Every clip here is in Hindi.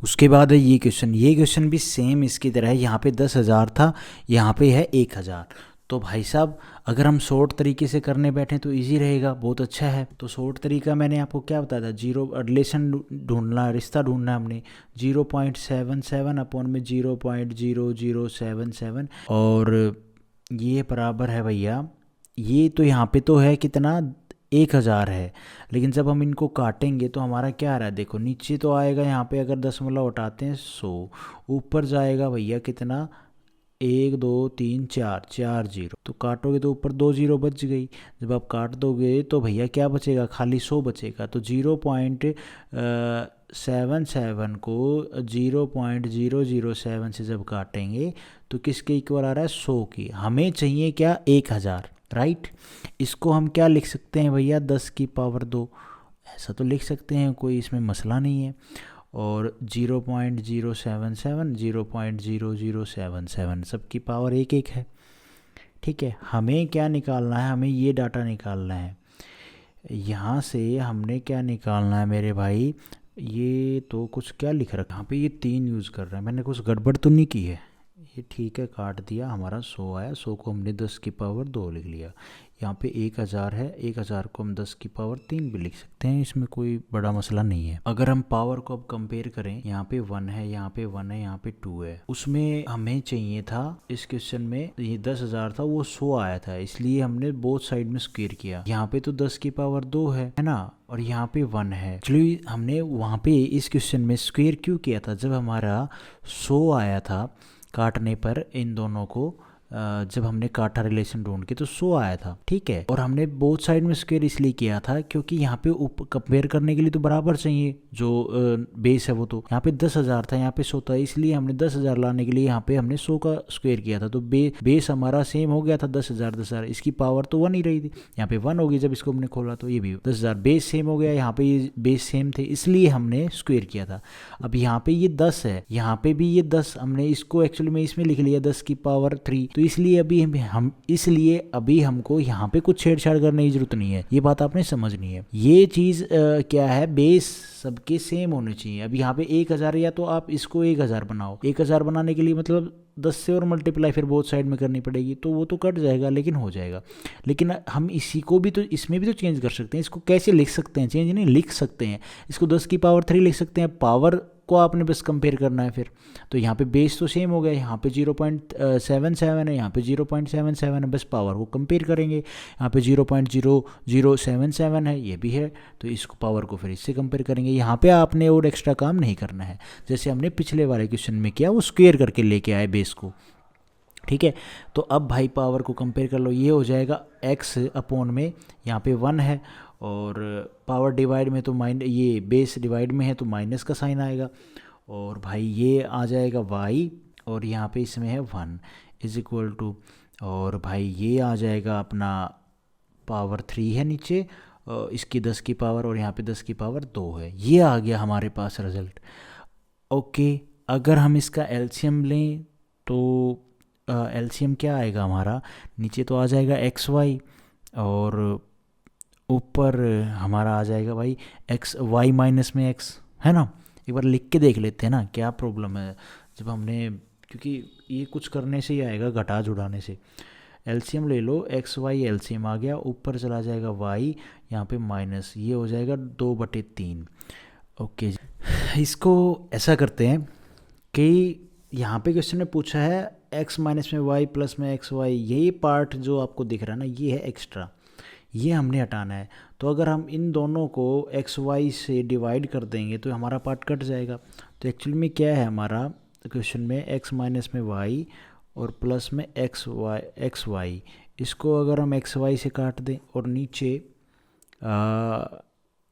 उसके बाद है ये क्वेश्चन भी सेम इसकी तरह है। यहाँ पे 10,000 था, यहाँ पे है 1,000। तो भाई साहब अगर हम शॉर्ट तरीके से करने बैठे तो इजी रहेगा, बहुत अच्छा है। तो शॉर्ट तरीका मैंने आपको क्या बताया था, जीरो रिलेशन ढूंढना, रिश्ता ढूंढना है हमने। 0.77 अपॉन में 0.0077, और ये बराबर है भैया, ये तो यहाँ पे तो है कितना, 1,000 है। लेकिन जब हम इनको काटेंगे तो हमारा क्या आ रहा है, देखो नीचे तो आएगा यहाँ पे, अगर दशमलव हटाते हैं 100, ऊपर जाएगा भैया कितना, 1 2 3 4, 4 जीरो। तो काटोगे तो ऊपर 2 जीरो बच गई। जब आप काट दोगे तो भैया क्या बचेगा, खाली 100 बचेगा। तो 0.77 को 0.007 से जब काटेंगे तो किसके इक्वल आ रहा है, 100 की। हमें चाहिए क्या, 1,000, राइट। इसको हम क्या लिख सकते हैं भैया, 10 की पावर 2, ऐसा तो लिख सकते हैं, कोई इसमें मसला नहीं है। और 0.077, 0.0077, सबकी पावर एक एक है। ठीक है, हमें क्या निकालना है, हमें ये डाटा निकालना है। यहाँ से हमने क्या निकालना है मेरे भाई, ये तो कुछ क्या लिख रखा है यहाँ पे, ये 3 यूज़ कर रहा है, मैंने कुछ गड़बड़ तो नहीं की है। ये ठीक है, काट दिया, हमारा 100 आया, 100 को हमने 10 की पावर 2 लिख लिया। यहाँ पे 1,000 है, 1,000 को हम 10 की पावर 3 भी लिख सकते हैं, इसमें कोई बड़ा मसला नहीं है। अगर हम पावर को अब कंपेयर करें, यहाँ पे 1 है, यहाँ पे 1 है, यहाँ पे 2 है। उसमें हमें चाहिए था, इस क्वेश्चन में ये 10,000 था, वो 100 आया था, इसलिए हमने बोथ साइड में स्क्वायर किया। यहाँ पे तो 10 की पावर 2 है ना, और यहाँ पे 1 है। चलिए हमने वहाँ पे इस क्वेश्चन में स्क्वायर क्यों किया था, जब हमारा 100 आया था काटने पर इन दोनों को, जब हमने काटा रिलेशन ढूंढ के तो 100 आया था, ठीक है। और हमने बोथ साइड में स्क्वायर इसलिए किया था क्योंकि यहाँ पे कंपेयर करने के लिए तो बराबर चाहिए, जो बेस है वो, तो यहाँ पे 10,000 था, यहाँ पे 100 था, इसलिए हमने 10,000 लाने के लिए यहाँ पे हमने 100 का स्क्वायर किया था। तो बेस हमारा सेम हो गया था, 10,000 10,000, इसकी पावर तो 1 ही रही थी, यहाँ पे 1 होगी जब इसको हमने खोला, तो ये भी 10,000, बेस सेम हो गया, यहाँ पे ये बेस सेम थे, इसलिए हमने स्क्वायर किया था। अब यहाँ पे ये 10 है, यहाँ पे भी ये 10, हमने इसको एक्चुअली में इसमें लिख लिया 10 की पावर 3, तो इसलिए अभी हमको यहाँ पे कुछ छेड़छाड़ करने की जरूरत नहीं है, ये बात आपने समझनी है। ये चीज़ क्या है, बेस सबके सेम होने चाहिए। अब यहाँ पे 1,000, या तो आप इसको 1,000 बनाओ, 1,000 बनाने के लिए मतलब 10 से और मल्टीप्लाई फिर बोथ साइड में करनी पड़ेगी, तो वो तो कट जाएगा, लेकिन हो जाएगा। लेकिन हम इसी को भी तो, इसमें भी तो चेंज कर सकते हैं। इसको कैसे लिख सकते हैं, चेंज नहीं लिख सकते हैं, इसको 10 की पावर 3 लिख सकते हैं। पावर को आपने बस कंपेयर करना है फिर। तो यहाँ पे बेस तो सेम हो गया, यहाँ पे 0.77 है, यहाँ पे 0.77 है, बस पावर को कंपेयर करेंगे। यहाँ पे 0.0077 है, ये भी है, तो इसको पावर को फिर इससे कंपेयर करेंगे। यहाँ पे आपने और एक्स्ट्रा काम नहीं करना है, जैसे हमने पिछले वाले क्वेश्चन में किया, वो स्क्वेयर करके लेके आए बेस को, ठीक है। तो अब भाई पावर को कंपेयर कर लो, ये हो जाएगा x अपॉन में, यहाँ पे 1 है, और पावर डिवाइड में तो ये बेस डिवाइड में है तो माइनस का साइन आएगा, और भाई ये आ जाएगा y, और यहाँ पे इसमें है 1 इज इक्वल टू, और भाई ये आ जाएगा अपना पावर 3 है नीचे, इसकी 10 की पावर, और यहाँ पे 10 की पावर 2 है। ये आ गया हमारे पास रिजल्ट। ओके, अगर हम इसका एलसीएम लें तो एलसीएम क्या आएगा हमारा, नीचे तो आ जाएगा XY, और ऊपर हमारा आ जाएगा भाई एक्स, वाई माइनस में x, है ना। एक बार लिख के देख लेते हैं ना क्या प्रॉब्लम है, जब हमने, क्योंकि ये कुछ करने से ही आएगा, घटा जुड़ाने से। एलसीएम ले लो, XY एलसीएम आ गया, ऊपर चला जाएगा y, यहाँ पे माइनस, ये हो जाएगा 2/3। ओके, इसको ऐसा करते हैं कि यहाँ पे क्वेश्चन में पूछा है x माइनस में y प्लस में XY, यही पार्ट जो आपको दिख रहा है ना, ये है एक्स्ट्रा, ये हमने हटाना है। तो अगर हम इन दोनों को XY से डिवाइड कर देंगे तो हमारा पार्ट कट जाएगा। तो एक्चुअली में क्या है हमारा क्वेश्चन में, x माइनस में y और प्लस में XY, इसको अगर हम XY से काट दें, और नीचे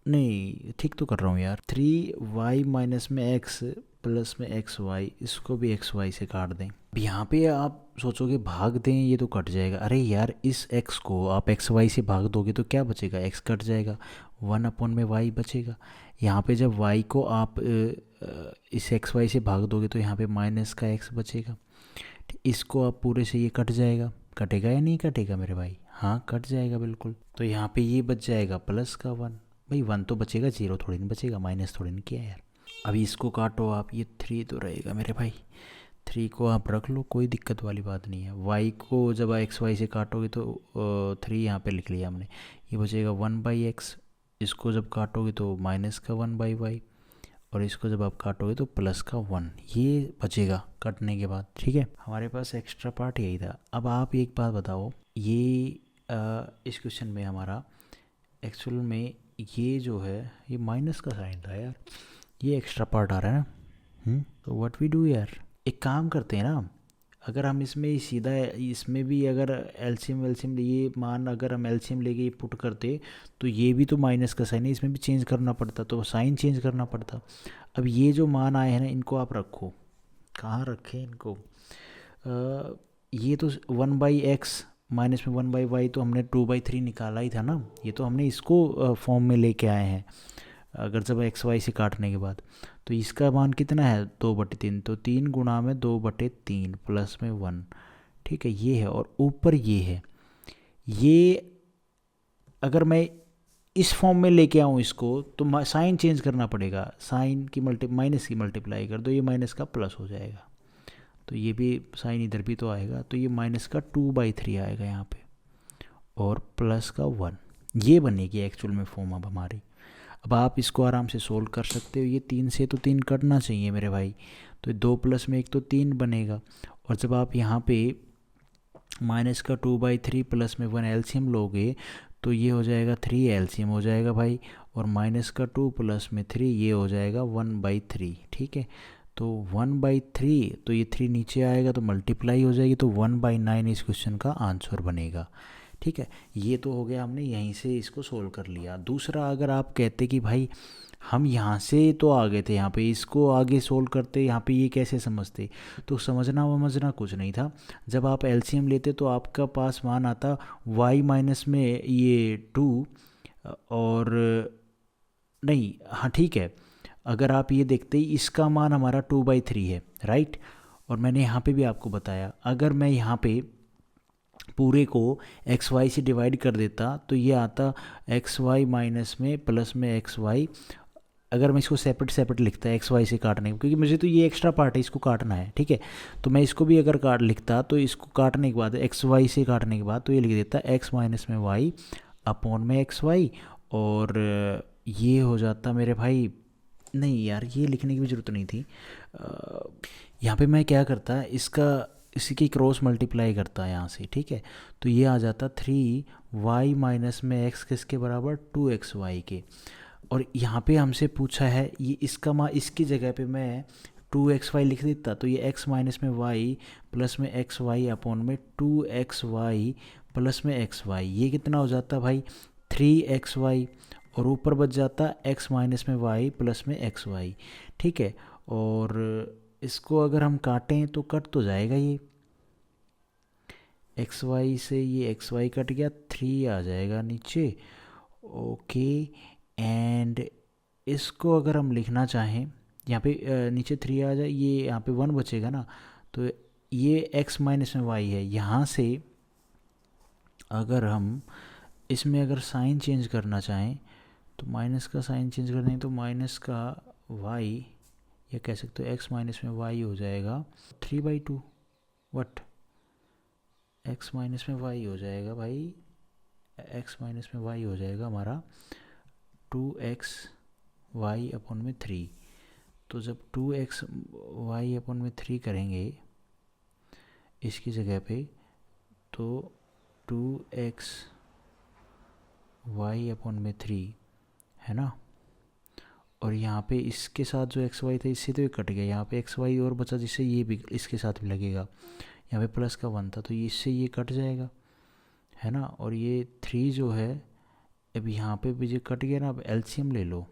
नहीं, ठीक तो कर रहा हूँ यार, 3y माइनस में x प्लस में XY, इसको भी XY से काट दें। अब यहाँ पे आप सोचोगे भाग दें, ये तो कट जाएगा। अरे यार, इस x को आप XY से भाग दोगे तो क्या बचेगा, x कट जाएगा, 1 अपॉन में y बचेगा। यहाँ पे जब y को आप इस XY से भाग दोगे तो यहाँ पे माइनस का x बचेगा। इसको आप पूरे से, ये कट जाएगा, कटेगा या नहीं कटेगा मेरे भाई, हाँ कट जाएगा बिल्कुल। तो यहाँ पे ये बच जाएगा प्लस का 1, भाई 1 तो बचेगा, 0 थोड़ी नहीं बचेगा, माइनस थोड़ी नहीं किया यार। अभी इसको काटो आप, ये 3 तो रहेगा मेरे भाई, 3 को आप रख लो, कोई दिक्कत वाली बात नहीं है। y को जब एक्स वाई से काटोगे तो 3 यहाँ पे लिख लिया हमने, ये बचेगा 1/x। इसको जब काटोगे तो माइनस का 1/y, और इसको जब आप काटोगे तो प्लस का 1, ये बचेगा कटने के बाद। ठीक है, हमारे पास एक्स्ट्रा पार्ट यही था। अब आप एक बात बताओ, ये इस क्वेश्चन में हमारा एक्चुअल में ये जो है ये माइनस का साइन था यार, ये एक्स्ट्रा पार्ट आ रहा है ना। तो व्हाट वी डू यार, एक काम करते हैं ना, अगर हम इसमें ही सीधा इसमें भी अगर एलसीएम वेलसीएम ये मान अगर हम एलसीएम लेके ये पुट करते तो ये भी तो माइनस का साइन है, इसमें भी चेंज करना पड़ता, तो साइन चेंज करना पड़ता। अब ये जो मान आए हैं ना, इनको आप रखो, कहाँ रखें इनको, ये तो 1/x माइनस में 1/y, तो हमने 2/3 निकाला ही था ना, ये तो हमने इसको फॉर्म में लेके आए हैं अगर जब एक्स वाई से काटने के बाद। तो इसका मान कितना है, 2/3, तो 3 गुणा में 2/3 प्लस में 1। ठीक है, ये है, और ऊपर ये है। ये अगर मैं इस फॉर्म में लेके आऊँ इसको तो साइन चेंज करना पड़ेगा, साइन की माइनस की मल्टीप्लाई कर दो, ये माइनस का प्लस हो जाएगा, तो ये भी साइन इधर भी तो आएगा, तो ये माइनस का 2/3 आएगा यहाँ पे, और प्लस का 1, ये बनेगी एक्चुअल में फॉर्म अब हमारी। अब आप इसको आराम से सोल्व कर सकते हो, ये 3 से तो 3 कटना चाहिए मेरे भाई, तो 2 प्लस में 1 तो 3 बनेगा। और जब आप यहाँ पे माइनस का 2/3 प्लस में 1 एलसीएम लोगे तो ये हो जाएगा 3 एलसीएम हो जाएगा भाई, और माइनस का 2 प्लस में 3 ये हो जाएगा 1/3। ठीक है, तो 1/3, तो ये 3 नीचे आएगा तो मल्टीप्लाई हो जाएगी, तो 1/9 इस क्वेश्चन का आंसर बनेगा। ठीक है, ये तो हो गया, हमने यहीं से इसको सोल्व कर लिया। दूसरा, अगर आप कहते कि भाई हम यहाँ से तो आ गए थे, यहाँ पे इसको आगे सोल्व करते, यहाँ पे ये कैसे समझते, तो समझना कुछ नहीं था। जब आप एलसीएम लेते तो आपका पास मान आता y माइनस में ये 2, और नहीं, हाँ ठीक है, अगर आप ये देखते इसका मान हमारा 2/3 है, राइट। और मैंने यहाँ पे भी आपको बताया, अगर मैं यहाँ पे पूरे को एक्स वाई से डिवाइड कर देता तो ये आता एक्स वाई माइनस में प्लस में एक्स वाई। अगर मैं इसको सेपरेट लिखता एक्स वाई से काटने को, क्योंकि मुझे तो ये एक्स्ट्रा पार्ट है, इसको काटना है। ठीक है, तो मैं इसको भी अगर काट लिखता तो इसको काटने के बाद एक्स वाई से काटने के बाद तो ये लिख देता एक्स माइनस में वाई अपॉन में एक्स वाई, और ये हो जाता मेरे भाई, नहीं यार ये लिखने की भी ज़रूरत नहीं थी। यहाँ पे मैं क्या करता, इसी की क्रॉस मल्टीप्लाई करता है यहाँ से। ठीक है, तो ये आ जाता 3y माइनस में x किसके बराबर 2xy के, और यहाँ पे हमसे पूछा है ये इसका इसकी जगह पे मैं 2xy लिख देता तो ये x माइनस में y प्लस में xy अपॉन में 2xy प्लस में xy, ये कितना हो जाता भाई 3xy, और ऊपर बच जाता x माइनस में y प्लस में xy। ठीक है, और इसको अगर हम काटें तो कट तो जाएगा, ये एक्स वाई से ये एक्स वाई कट गया, 3 आ जाएगा नीचे। ओके, एंड इसको अगर हम लिखना चाहें यहाँ पे नीचे 3 आ जाए, ये यहाँ पे 1 बचेगा ना, तो ये एक्स माइनस में वाई है। यहाँ से अगर हम इसमें अगर साइन चेंज करना चाहें तो माइनस का साइन चेंज कर दें तो माइनस का वाई, या कह सकते हो एक्स माइनस में वाई हो जाएगा 3/2, वट एक्स माइनस में वाई हो जाएगा भाई, एक्स माइनस में वाई हो जाएगा हमारा 2xy अपॉन में 3। तो जब 2xy अपॉन में 3 करेंगे इसकी जगह पे, तो 2xy अपॉन में 3 है ना, और यहाँ पे इसके साथ जो एक्स वाई था इससे तो ये कट गया, यहाँ पे एक्स वाई और बचा जिससे ये भी इसके साथ भी लगेगा, यहाँ पे प्लस का 1 था तो इससे ये कट जाएगा है ना, और ये 3 जो है अब यहाँ पे भी ये कट गया ना। अब एलसीएम ले लो,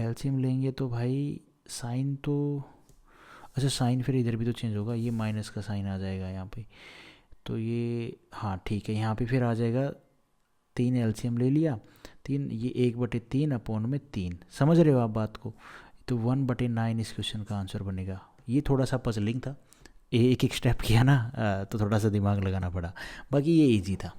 एलसीएम लेंगे तो भाई साइन तो, अच्छा साइन फिर इधर भी तो चेंज होगा, ये माइनस का साइन आ जाएगा यहाँ पे, तो ये हाँ ठीक है, यहाँ पे फिर आ जाएगा 3 एलसीएम ले लिया, 3 ये 1/3 अपॉन में 3, समझ रहे हो आप बात को, तो 1/9 इस क्वेश्चन का आंसर बनेगा। ये थोड़ा सा पजलिंग था, एक एक स्टेप किया ना तो थोड़ा सा दिमाग लगाना पड़ा, बाकी ये इजी था।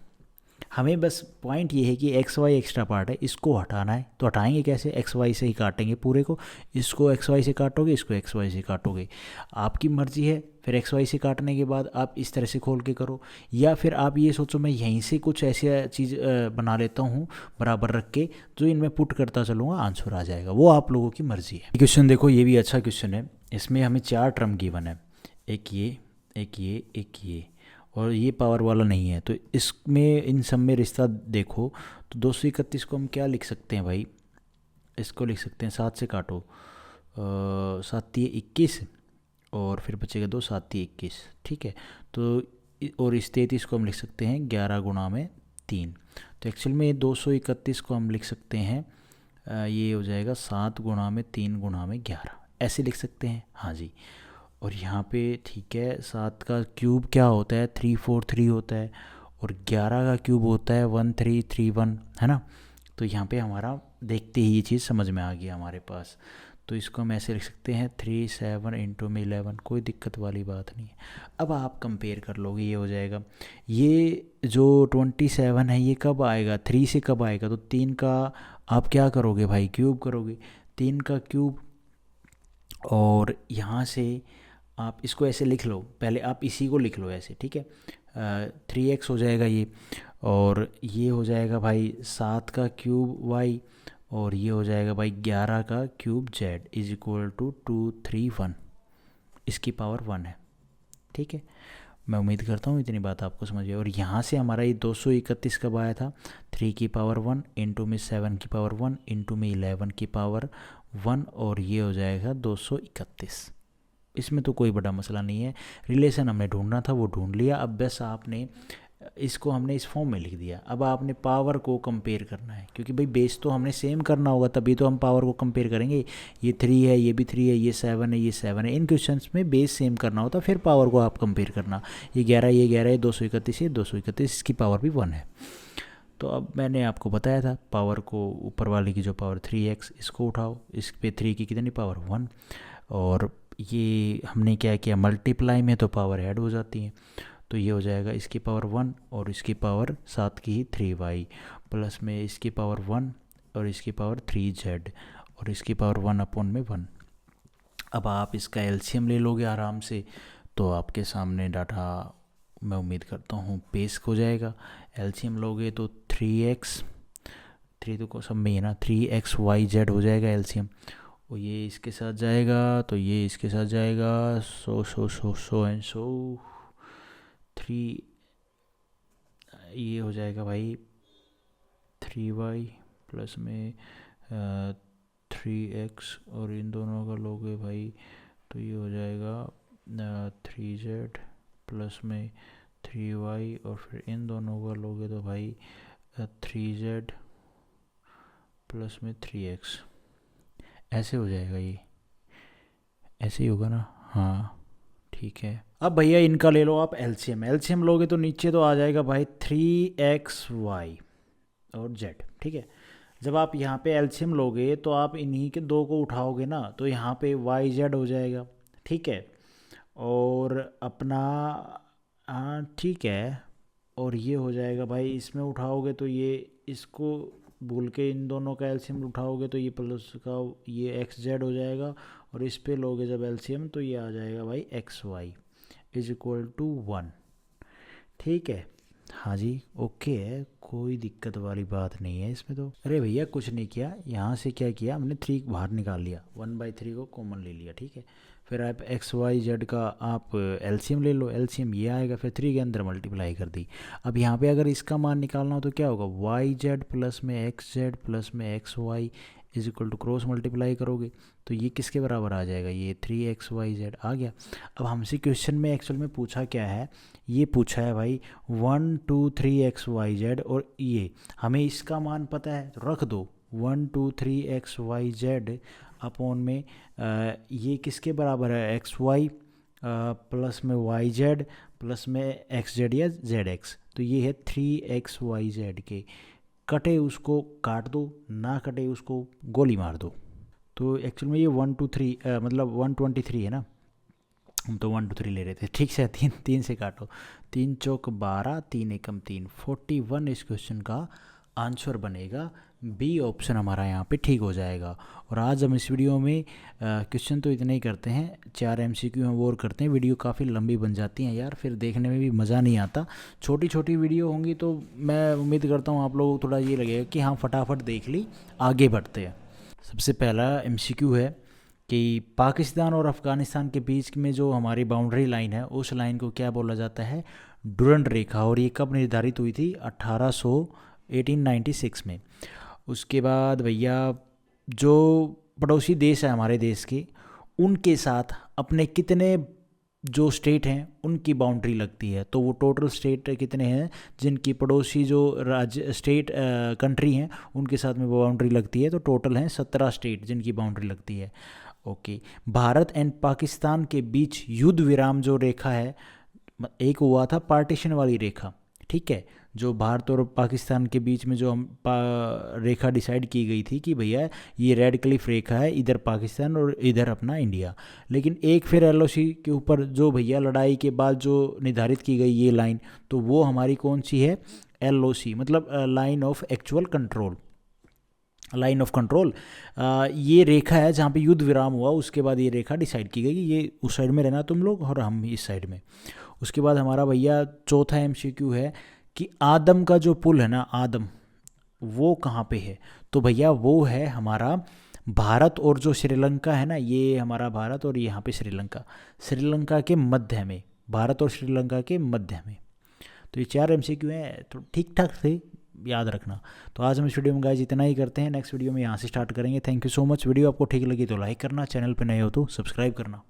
हमें बस पॉइंट ये है कि एक्स वाई एक्स्ट्रा पार्ट है, इसको हटाना है। तो हटाएंगे कैसे? एक्स वाई से ही काटेंगे पूरे को। इसको एक्स वाई से काटोगे, इसको एक्स वाई से काटोगे, आपकी मर्जी है। फिर एक्स वाई से काटने के बाद आप इस तरह से खोल के करो, या फिर आप ये सोचो मैं यहीं से कुछ ऐसी चीज़ बना लेता हूँ बराबर रख के, जो इनमें पुट करता चलूँगा, आंसर आ जाएगा। वो आप लोगों की मर्जी है। क्वेश्चन देखो, ये भी अच्छा क्वेश्चन है। इसमें हमें 4 टर्म गिवन है, एक ये, एक ये, एक ये, और ये पावर वाला नहीं है। तो इसमें इन सब में रिश्ता देखो, तो 231 को हम क्या लिख सकते हैं भाई? इसको लिख सकते हैं 7 से काटो, 7 ये 21, और फिर बचेगा 2, 7 ये 21, ठीक है। तो और इस 33 को हम लिख सकते हैं 11 गुणा में 3। तो एक्चुअल में 231 को हम लिख सकते हैं, ये हो जाएगा 7 गुणा में 3 गुणा में 11, ऐसे लिख सकते हैं। हाँ जी। और यहाँ पे ठीक है, 7 का क्यूब क्या होता है? 343 होता है, और 11 का क्यूब होता है 1331, है ना। तो यहाँ पे हमारा देखते ही ये चीज़ समझ में आ गया हमारे पास। तो इसको हम ऐसे लिख सकते हैं 37 इंटू में 11, कोई दिक्कत वाली बात नहीं है। अब आप कंपेयर कर लोगे, ये हो जाएगा, ये जो 27 है ये कब आएगा? 3 से कब आएगा? तो 3 का आप क्या करोगे भाई? क्यूब करोगे, 3 का क्यूब। और यहाँ से आप इसको ऐसे लिख लो, पहले आप इसी को लिख लो ऐसे, ठीक है। 3x हो जाएगा ये, और ये हो जाएगा भाई 7 का क्यूब y, और ये हो जाएगा भाई 11 का cube z is equal to 231, इसकी पावर 1 है, ठीक है। मैं उम्मीद करता हूँ इतनी बात आपको समझ गई। और यहाँ से हमारा ये 231 कब आया था? 3 की पावर 1 इंटू में 7 की पावर 1 इंटू में 11 की पावर 1, और ये हो जाएगा 231। इसमें तो कोई बड़ा मसला नहीं है। रिलेशन हमने ढूंढना था वो ढूंढ लिया। अब बस आपने इसको हमने इस फॉर्म में लिख दिया। अब आपने पावर को कंपेयर करना है, क्योंकि भाई बेस तो हमने सेम करना होगा, तभी तो हम पावर को कंपेयर करेंगे। ये 3 है, ये भी 3 है, ये 7 है, ये 7 है। इन क्वेश्चंस में बेस सेम करना होता, फिर पावर को आप कंपेयर करना। ये 11, ये 11 है, 231 है, 231, इसकी पावर भी 1 है। तो अब मैंने आपको बताया था, पावर को ऊपर वाले की जो पावर 3x, इसको उठाओ, इस पे 3 की कितनी पावर 1, और ये हमने क्या किया, मल्टीप्लाई में तो पावर ऐड हो जाती है। तो ये हो जाएगा इसकी पावर 1 और इसकी पावर 7 की ही 3y, प्लस में इसकी पावर 1 और इसकी पावर 3z, और इसकी पावर 1 अपॉन में 1। अब आप इसका एलसीएम ले लोगे आराम से, तो आपके सामने डाटा मैं उम्मीद करता हूँ पेश हो जाएगा। एलसीएम लोगे तो 3x, 3 तो सब में है ना, 3xyz हो जाएगा एलसीएम। और ये इसके साथ जाएगा, तो ये इसके साथ जाएगा, सो एंड सो 3, ये हो जाएगा भाई 3y प्लस में 3x, और इन दोनों का लोगे भाई तो ये हो जाएगा 3z प्लस में 3y, और फिर इन दोनों का लोगे तो भाई 3z प्लस में 3x, ऐसे हो जाएगा। ये ऐसे ही होगा ना? हाँ ठीक है। अब भैया इनका ले लो आप एलसीएम। एलसीएम लोगे तो नीचे तो आ जाएगा भाई 3xy और z, ठीक है। जब आप यहाँ पे एलसीएम लोगे तो आप इन्हीं के दो को उठाओगे ना, तो यहाँ पे yz हो जाएगा, ठीक है। और अपना हाँ ठीक है, और ये हो जाएगा भाई, इसमें उठाओगे तो ये, इसको भूल के इन दोनों का एलसीएम उठाओगे तो ये प्लस का ये एक्स जेड हो जाएगा, और इस पे लोगे जब एलसीएम तो ये आ जाएगा भाई X Y is equal to 1, ठीक है। हाँ जी ओके है, कोई दिक्कत वाली बात नहीं है इसमें तो। अरे भैया कुछ नहीं किया, यहाँ से क्या किया हमने 3 बाहर निकाल लिया, 1/3 को कॉमन ले लिया, ठीक है। फिर आप एक्स वाई जेड का आप एलसीएम ले लो, एलसीएम ये आएगा, फिर 3 के अंदर मल्टीप्लाई कर दी। अब यहाँ पे अगर इसका मान निकालना हो तो क्या होगा, वाई जेड प्लस में एक्स जेड प्लस में X Y is equal to cross multiply करोगे तो ये किसके बराबर आ जाएगा, ये 3xyz आ गया। अब हमसे क्वेश्चन में एक्चुअल में पूछा क्या है, ये पूछा है भाई 1 2 3xyz, और ये हमें इसका मान पता है तो रख दो 1 2 3xyz अपॉन में ये किसके बराबर है, एक्स वाई प्लस में वाई जेड प्लस में एक्स जेड या जेड एक्स, तो ये है 3xyz के। कटे उसको काट दो, ना कटे उसको गोली मार दो। तो एक्चुअल में ये 1 2 3 मतलब 123 है ना, हम तो 1 2 3 ले रहे थे, ठीक से। 3 3 से काटो, 3 चौक 12, 3 एकम 3, 41 इस क्वेश्चन का आंसर बनेगा। बी ऑप्शन हमारा यहाँ पे ठीक हो जाएगा। और आज हम इस वीडियो में क्वेश्चन तो इतने ही करते हैं, 4 MCQ हम और करते हैं। वीडियो काफ़ी लंबी बन जाती हैं यार, फिर देखने में भी मज़ा नहीं आता। छोटी छोटी वीडियो होंगी तो मैं उम्मीद करता हूँ आप लोगों को थोड़ा ये लगेगा कि हाँ फटाफट देख ली, आगे बढ़ते हैं। सबसे पहला MCQ है कि पाकिस्तान और अफ़गानिस्तान के बीच में जो हमारी बाउंड्री लाइन है, उस लाइन को क्या बोला जाता है? डुरंड रेखा। और ये कब निर्धारित हुई थी? 1896 में। उसके बाद भैया जो पड़ोसी देश है हमारे देश के, उनके साथ अपने कितने जो स्टेट हैं उनकी बाउंड्री लगती है? तो वो टोटल स्टेट कितने हैं जिनकी पड़ोसी जो राज्य स्टेट कंट्री हैं उनके साथ में वो बाउंड्री लगती है? तो टोटल हैं 17 स्टेट जिनकी बाउंड्री लगती है। ओके। भारत एंड पाकिस्तान के बीच युद्ध विराम जो रेखा है, एक हुआ था पार्टीशन वाली रेखा, ठीक है, जो भारत और पाकिस्तान के बीच में जो हम रेखा डिसाइड की गई थी कि भैया ये रेड क्लिफ रेखा है, इधर पाकिस्तान और इधर अपना इंडिया। लेकिन एक फिर LOC के ऊपर जो भैया लड़ाई के बाद जो निर्धारित की गई ये लाइन, तो वो हमारी कौन सी है? LOC, मतलब line of actual control. Line of control ये रेखा है जहाँ पे युद्ध विराम हुआ, उसके बाद ये रेखा डिसाइड की गई कि ये उस साइड में रहना तुम लोग और हम इस साइड में। उसके बाद हमारा भैया चौथा MCQ है कि आदम का जो पुल है ना, आदम, वो कहाँ पे है? तो भैया वो है हमारा भारत और जो श्रीलंका है ना, ये हमारा भारत और यहाँ पे श्रीलंका, श्रीलंका के मध्य में, भारत और श्रीलंका के मध्य में। तो ये 4 MCQ हैं, तो ठीक ठाक थे, याद रखना। तो आज हम इस वीडियो में गाइस इतना ही करते हैं, नेक्स्ट वीडियो में यहाँ से स्टार्ट करेंगे। Thank you so much. Video आपको ठीक लगी तो लाइक करना, चैनल पे नए हो तो सब्सक्राइब करना।